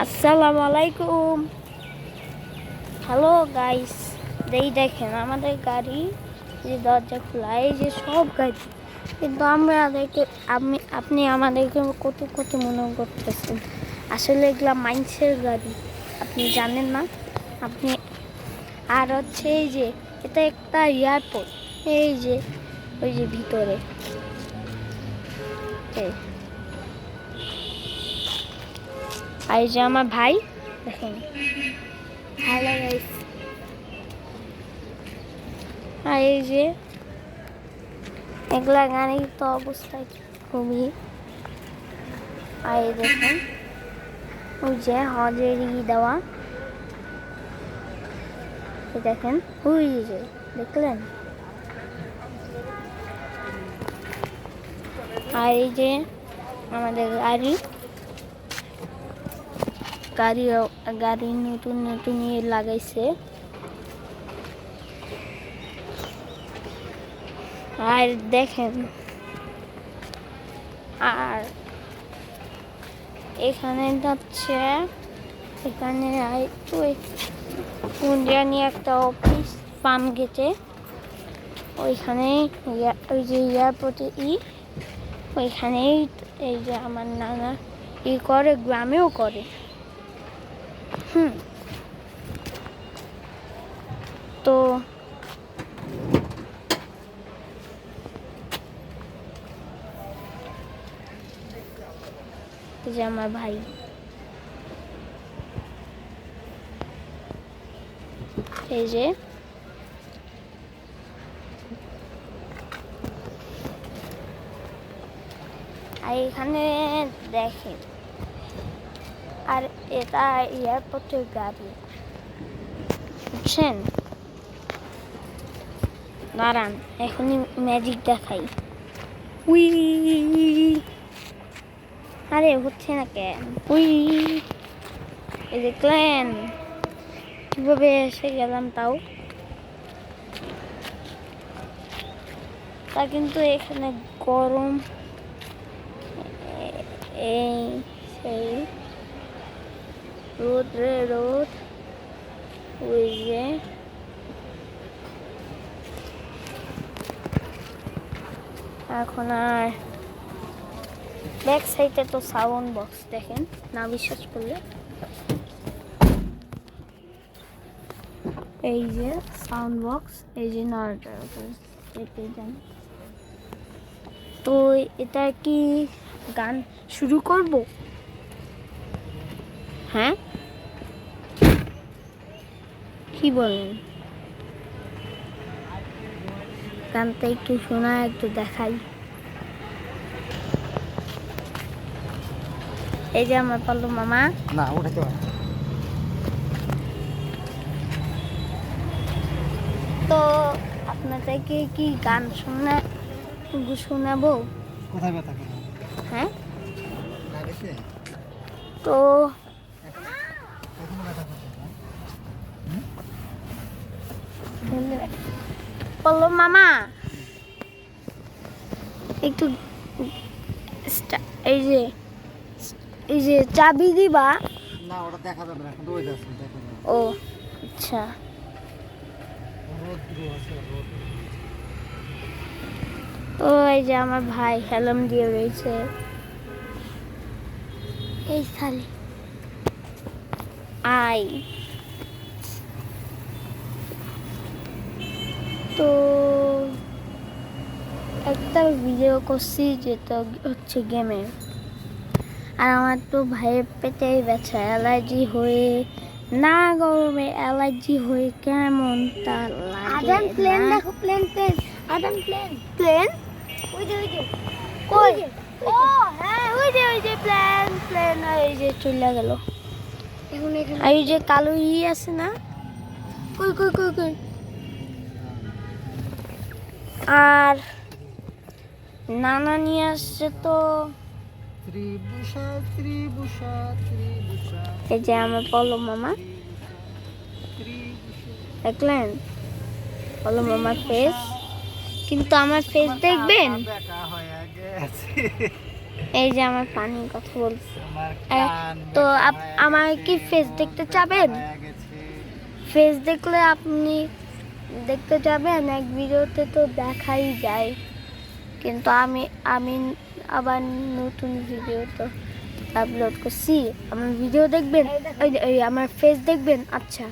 আসসালামু আলাইকুম। Hello guys, এই দেখেন আমাদের গাড়ি যে দরজা খোলা, এই যে সব গাড়ি, কিন্তু আপনি আমাদেরকে কত কত মনে করতেছেন। আসলে এগুলা মাইন্সের গাড়ি, আপনি জানেন না। আপনি আর হচ্ছে এই যে এটা একটা এয়ারপোর্ট, এই যে ওই যে ভিতরে আর এই যে আমার ভাই দেখেন। হ্যালো গাইস, আর এই যে এগুলা গাড়ির তো অবস্থা খুবই। আর এই দেখেন ওই যে হজের দেওয়া, দেখেন ওই যে দেখলেন। আর এই যে আমাদের গাড়ি নতুন নতুন লাগাইছে। আর দেখেন, আর এখানে যাচ্ছে, এখানে কোন জানি একটা অফিস পাম গেটে, ওইখানে ওই যে এয়ারপোর্টে ওইখানেই এই যে আমার নানা করে, গ্রামেও করে। তো যে আমার ভাই, এই যে আর এখানে দেখেন, আর এটা এয়ারপোর্টের গাড়ি, বুঝছেন। দাঁড়ান, এখনই ম্যাজিক দেখাই। উই, আরে হচ্ছে না কেন? উই, দেখলেন কিভাবে এসে গেলাম, তাও তা কিন্তু এখানে গরম, এই সেই রোদ রে রোদ, ওই যে এখন আর ব্যাক সাইডে তো সাউন্ড বক্স দেখেন, না বিশ্বাস করলে এই যে সাউন্ড বক্স, এই যে যান। তো এটা কি গান শুরু করব? হ্যাঁ, কি বলেন? গানটা একটু শোনা, একটু দেখাই। এই যে আমার পাল্লু মামা, না ওঠাতে হয়। তো আপনাদেরকে কি গান শোনাবো? কোথায় ব্যথা করে? হ্যাঁ, লাগেছে তো এখনো ব্যথা করছে না? পাল্লু মামা একটু এই যে চাবি দিবা। না ওটা দেখা যাবে না, এখন রোদ আছে, দেখা যাবে। ও আচ্ছা, রোদ আছে, রোদ। তো এই যে আমার ভাই হেলম দিয়ে রয়েছে, এই খালি আই। তো একটা ভিডিও করছি যেটা হচ্ছে গেমের, আর আমার তো ভাইয়ের পেটে ব্যথা, অ্যালার্জি হয়ে, না গরমে অ্যালার্জি হয়ে কেমন তা লাগে। প্লেন দেখো, প্লেন প্লেন আদান প্লেন প্লেন, ওই যে কই, ও হ্যাঁ ওই যে প্লেন প্লেন, এই যে চলে গেল। এখন এখানে আর এই যে কালো আছে না, কই কই কই কই। আর নানা নিয়ে আসছে তো ত্রিভুষা ত্রিভুষা ত্রিভুষা, এই যে আমার পল্লব মামা, দেখলেন পল্লব মামার ফেস, কিন্তু আমার ফেস দেখবেন, এই যে আমার পানি কথা বলছে। তোমার এ, কান তো ব্যথা হয়ে আমার কি গেছে, ফেস মুখ দেখতে ব্যথা চাবেন? হয়ে গেছে। ফেস দেখলে আপনি দেখতে যাবেন, এক ভিডিওতে তো দেখাই যায়, কিন্তু আমি আমি আবার নতুন ভিডিও তো আপলোড করছি। আমার ভিডিও দেখবেন, ওই আমার ফেস দেখবেন। আচ্ছা।